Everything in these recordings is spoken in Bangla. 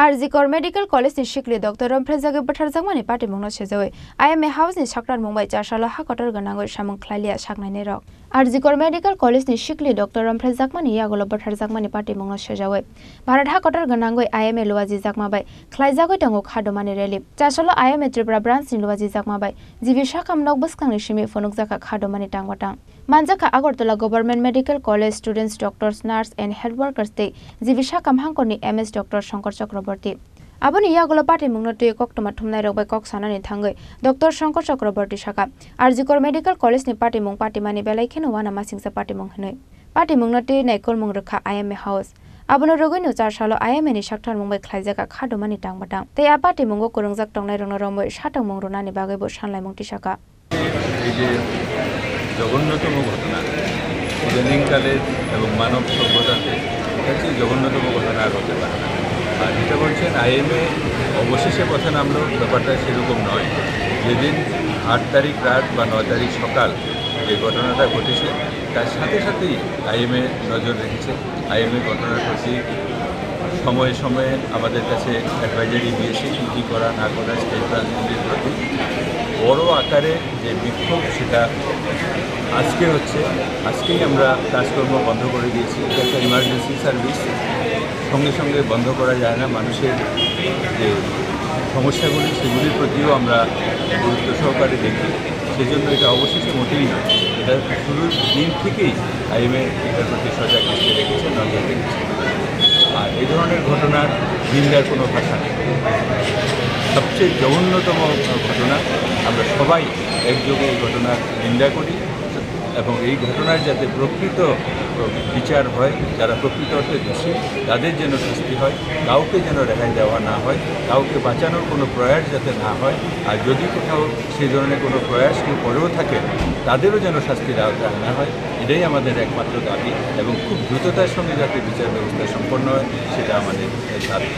आरजिकर मेडिकल कॉलेज नि शिकली डॉक्टर रमफ्रेजागे बथारजागमानि पार्टी मुंनो सेजोय आईएमए हाउस नि साक्टार मुंबाई चारसाला हाकटर गनांगै सामुं ख्लाइलिया सागनायनि रक आरजिकर मेडिकल कॉलेज नि शिकली डॉक्टर रमफ्रेजागमानि यागोलो बथारजागमानि पार्टी मुंनो सेजावै भारत हाकटर गनांगै आईएमए लुवाजि जागमाबाय ख्लाइजागै दंगो खादमानि रेलिप चारसाला आईएमए त्रिपुरा ब्रांच नि लुवाजि जागमाबाय जिबिसा कामनक बसखांनि सिमि फनुकजाका खादमानि टांगवाटां मानजाका Agartala government medical college students doctors nurse and health workers ते जिबिसा कामहांकरनि एमएस डॉक्टर शंकर चक्रवर्ती आबोनि यागोलो पार्टी मुंनो तुय कक्टमा थुमनाय रगबाय कक सानानि थांगै डॉक्टर शंकर चक्रवर्ती साका आरजिकर मेडिकल कॉलेज नि पार्टी मुं पार्टी मानि बेलायखेनो वाना मासिंसा पार्टी मुं हनै पार्टी मुंनो तुय नायकल मुं रखा आईएमए हाउस आबोनो रगैनो चारसालो आईएमए नि साक्टार मुंबाय ख्लाइजाका खादमानि टांबाटां ते आ पार्टी मुंगो कुरंजाक टंनाय रंनो रमै साथां मुं रुनानि बागैबो सानलाय मुंति साका জঘন্যতম ঘটনা ইদানিংকালে এবং মানব সভ্যতাতে এটা জঘন্যতম ঘটনা আর হতে পারে না। আর যেটা বলছেন আইএমএ অবশেষে কথা নামলো, ব্যাপারটা সেরকম নয়। যেদিন ৮ তারিখ রাত বা ৯ তারিখ সকাল যে ঘটনাটা ঘটেছে তার সাথে সাথেই আইএমএ নজর রেখেছে। আইএমএ ঘটনার প্রতি সময়ে সময়ে আমাদের কাছে অ্যাডভাইজারি দিয়েছে কী করা না করা স্টেট ব্রাঞ্চগুলির প্রতি। বড় আকারে যে বিক্ষোভ সেটা আজকে হচ্ছে, আজকেই আমরা কাজকর্ম বন্ধ করে দিয়েছি। এটা একটা ইমার্জেন্সি সার্ভিস, সঙ্গে সঙ্গে বন্ধ করা যায় না। মানুষের যে সমস্যাগুলি সেগুলির প্রতিও আমরা গুরুত্ব সহকারে দেখি, সেজন্য এটা অবশেষে মোটেই নয়। এটা শুরুর দিন থেকেই আইএমএ এটার প্রতি সজাগ দৃষ্টি রেখেছে, নজর রেখেছে। আর এই ধরনের ঘটনার নিন্দার কোনো ভাষা নেই। সবচেয়ে জঘন্যতম ঘটনা, আমরা সবাই একযোগে এই ঘটনার নিন্দা করি এবং এই ঘটনার যাতে প্রকৃত বিচার হয়, যারা প্রকৃত অর্থে দোষী তাদের যেন শাস্তি হয়, কাউকে যেন রেহাই দেওয়া না হয়, কাউকে বাঁচানোর কোনো প্রয়াস যাতে না হয়। আর যদি কোথাও সেই ধরনের কোনো প্রয়াস কেউ করেও থাকে তাদেরও যেন শাস্তির আওতায় আনা হয়, এটাই আমাদের একমাত্র দাবি। এবং খুব দ্রুততার সঙ্গে যাতে বিচার ব্যবস্থা সম্পন্ন হয় সেটা আমাদের দাবি।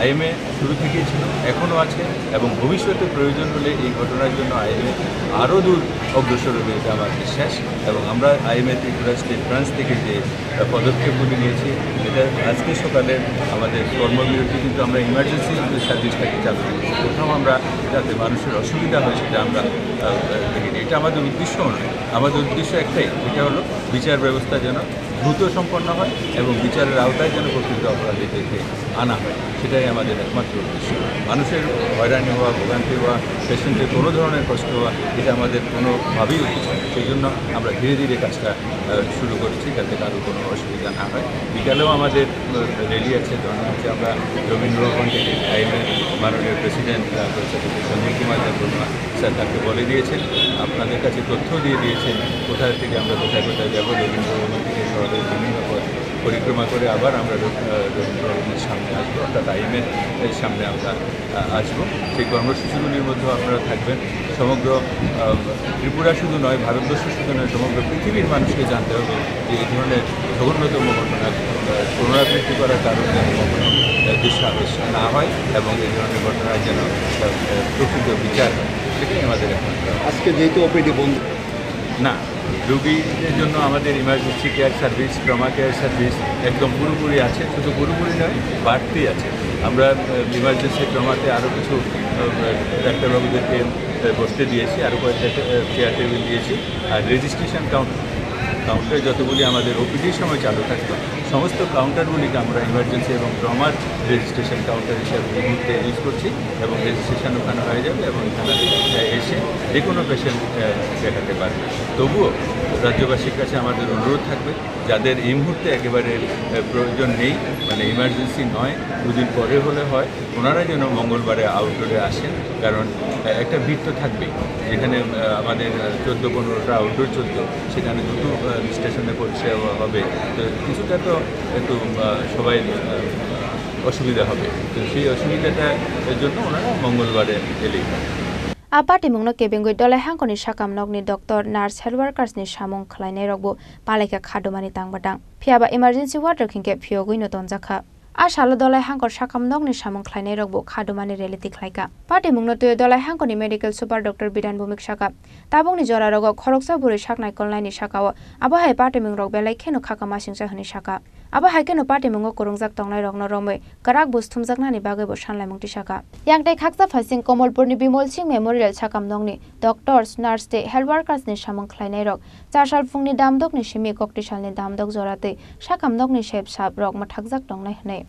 আইএমএ শুরু থেকেই ছিল, এখনও আছে এবং ভবিষ্যতে প্রয়োজন হলে এই ঘটনার জন্য আইএমএ আরও দূর অগ্রসর হবে, এটা আমার বিশ্বাস। এবং আমরা আইএমএ ত্রিপুরা স্টেট ব্রাঞ্চ থেকে যে পদক্ষেপগুলি নিয়েছি, এটা আজকে সকালে আমাদের কর্মবিরতি কিন্তু আমরা ইমার্জেন্সি সার্ভিসটাকে চালু করেছি। প্রথম আমরা যাতে মানুষের অসুবিধা হয় সেটা আমরা দেখিনি, এটা আমাদের উদ্দেশ্য নয়। আমাদের উদ্দেশ্য একটাই, এটা হলো বিচার ব্যবস্থা যেন দ্রুত সম্পন্ন হয় এবং বিচারের আওতায় যেন প্রকৃত অপরাধীদেরকে আনা হয়, সেটাই আমাদের একমাত্র উদ্দেশ্য। মানুষের হয়রানি হওয়া, ভোগান্তি হওয়া, পেশেন্টের কোনো ধরনের কষ্ট হওয়া, এটা আমাদের কোনোভাবেই উদ্দেশ্য। সেই জন্য আমরা ধীরে ধীরে কাজটা শুরু করেছি যাতে কারো কোনো অসুবিধা না হয়। বিকালেও আমাদের রেলি আছে, ধর্ণা আছে। আমরা রবীন্দ্রভবন থেকে আইএমএ মাননীয় প্রেসিডেন্ট সঞ্জীব কুমার দেববর্মা স্যার তাকে বলে দিয়েছেন, আপনাদের কাছে তথ্য দিয়ে দিয়েছেন কোথায় থেকে আমরা কোথায় কোথায় যাবো। রবীন্দ্রভবন থেকে শহরের বিভিন্ন পথ পরিক্রমা করে আবার আমরা রবীন্দ্রভবনের সামনে আসবো, অর্থাৎ আইএমএর সামনে আমরা আসবো। সেই কর্মসূচিগুলির মধ্যেও আপনারা থাকবেন। সমগ্র ত্রিপুরা শুধু নয়, ভারতবর্ষ শুধু নয়, সমগ্র পৃথিবীর মানুষকে জানতে হবে যে এই ধরনের জঘন্যতম ঘটনা পুনরাবৃত্তি করার কারণে কখনো দৃশ্যাবেশ না হয় এবং এই ধরনের ঘটনার যেন প্রকৃত বিচার হয়, সেটাই আমাদের একমাত্র। আজকে যেহেতু ওপিডি বন্ধ না, রোগীদের জন্য আমাদের emergency care service, trauma care service একদম পুরোপুরি আছে। শুধু পুরোপুরি নয়, বাড়তি আছে। আমরা ইমার্জেন্সি ট্রমাতে আরও কিছু ডাক্তারবাবুদেরকে বসতে দিয়েছি, আরও কয়েকটা চেয়ার টেবিল দিয়েছি। আর রেজিস্ট্রেশন কাউন্টার যতগুলি আমাদের ওপিডির সময় চালু থাকতো, সমস্ত কাউন্টারগুলিকে আমরা ইমার্জেন্সি এবং ট্রমার রেজিস্ট্রেশন কাউন্টার হিসাবে এই মুহূর্তে ইউজ করছি এবং রেজিস্ট্রেশন ওখানে হয়ে যাবে এবং এখানে এসে যে কোনো পেশেন্ট দেখাতে পারবে। তবুও রাজ্যবাসীর কাছে আমাদের অনুরোধ থাকবে, যাদের এই মুহূর্তে একেবারে প্রয়োজন নেই, মানে ইমার্জেন্সি নয়, দুদিন পরে হলে হয়, ওনারা যেন মঙ্গলবারে আউটডোরে আসেন। কারণ একটা ভিড় তো থাকবেই, যেখানে আমাদের 14-15টা আউটডোর চলতো, সেখানে দুটো স্টেশনে পরিষেবা হবে, তো কিছুটা তো একটু সবাই অসুবিধা হবে। তো সেই অসুবিধাটার জন্য ওনারা মঙ্গলবারে এলেই হয়। आपाटी मुंगनो केबेंगै दलाय हांखनि साकाम नगनि डॉक्टर नार्स हेल्थ वर्कर्स नि सामुं खलायनाय रगबो पालायका खादमानि तांबादां फियाबा इमार्जेंसि वाटर खिंके फियोगैनो तनजाखा आशालो दलाय हांखर साकाम नगनि सामुं खलायनाय रगबो खादमानि रेलिति खलायका पार्टी मुंगनो तुय दलाय हांखनि मेडिकल सुपार डॉक्टर बिधान भूमिक साका ताबुंनि जरा रग खरकसा बुरै साकनाय कलनायनि साकाव आबहाय पार्टी मुंग रग बेलाय खेनो खाका मासिंसा हनि साका aba haikeno party mungo korungjak tongnai rokno romoi karak bus thumjaknani bagoi bo sanlai mungti saka yangtai khaksa phasing Komolpurni Bimol Singh Memorial Chakam dongni doctors nurse te health workers ni samung khlainai rok charsal phungni damdok ni simi koktisal ni damdok jorate sakam dongni shep sap rok ma thakjak tongnai hnai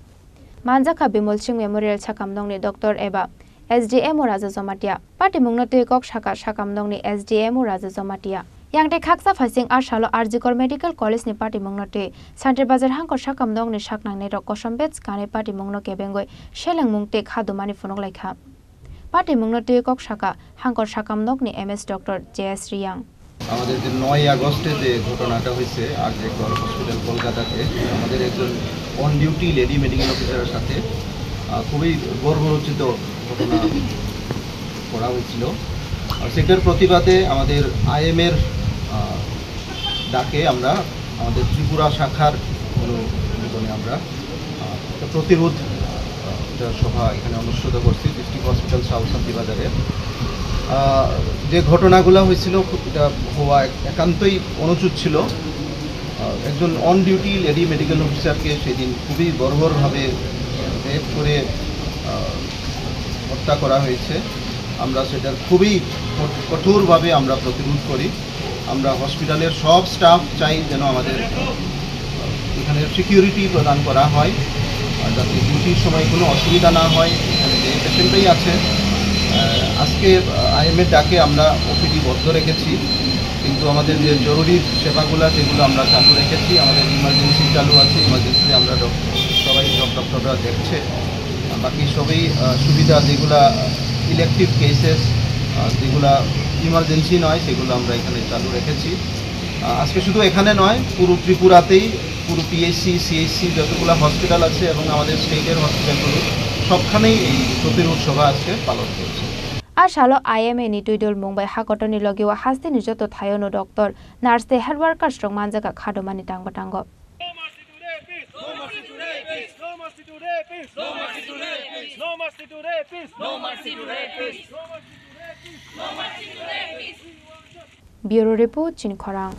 manjaka Bimol Singh Memorial Chakam dongni doctor eba SDM Raja Zomatia party mungno te kok saka sakam dongni SDM Raja Zomatia yangtai khaksa phasing arsalo Arjikor Medical College ni party mungno te Santre Bazar hangkor sakam dongni saknangnai rok kosombets kane party mungno kebengoi sheleng mungte khadumani phunok laikha party mungno te kok saka hangkor sakam dongni MS Dr. JS Riyang আমাদের যে 9 আগস্টে যে ঘটনাটা হয়েছে আরজিকর হসপিটাল কলকাতাতে আমাদের একজন অন ডিউটি লেডি মেডিকেল অফিসারের সাথে খুবই গর্বরচিত ঘটনা করা হয়েছিল সেটার প্রতিবাদে আমাদের আইএমের ডাকে আমরা আমাদের ত্রিপুরা শাখার অনুমোদনে আমরা প্রতিরোধ সভা এখানে অনুষ্ঠিত করছি ডিস্ট্রিক্ট হসপিটাল সাউথ শান্তিবাজারে যে ঘটনাগুলো হয়েছিল এটা হওয়া একান্তই অনুচিত ছিল একজন অন ডিউটি লেডি মেডিকেল অফিসারকে সেদিন খুবই বর্বরভাবে রেপ করে হত্যা করা হয়েছে আমরা সেটার খুবই কঠোরভাবে আমরা প্রতিরোধ করি আমরা হসপিটালের সব স্টাফ চাই যেন আমাদের এখানে সিকিউরিটি প্রদান করা হয় যাতে ডিউটির সময় কোনো অসুবিধা না হয় এখানে যে পেশেন্টই আছে আজকে আইএমের ডাকে আমরা ওপিডি বন্ধ রেখেছি কিন্তু আমাদের যে জরুরি সেবাগুলো সেগুলো আমরা চালু রেখেছি আমাদের ইমার্জেন্সি চালু আছে ইমার্জেন্সিতে আমরা সবাই সব ডক্টররা দেখছে বাকি সবই সুবিধা যেগুলো ইলেকটিভ কেসেস যেগুলো ইমার্জেন্সি নয় সেগুলো আমরা এখানে চালু রেখেছি আজকে শুধু এখানে নয় পুরো ত্রিপুরাতেই পুরো পিএইচসি সিএইচসি যতগুলো হসপিটাল আছে এবং আমাদের স্টেটের হসপিটালগুলো সবখানেই এই প্রতিরোধ সভা আজকে পালন করছে Ashalo IMA ni tuidol Mumbai hakotoni logiwa hasti ni joto thayono doctor nurse te health worker strong manjaka khadomani tangbatango No mercy to rapists! No mercy to rapists! No mercy to rapists! No mercy to rapists! No mercy to rapists! No mercy to rapists! No mercy to rapists! Bureau report Chin Khorang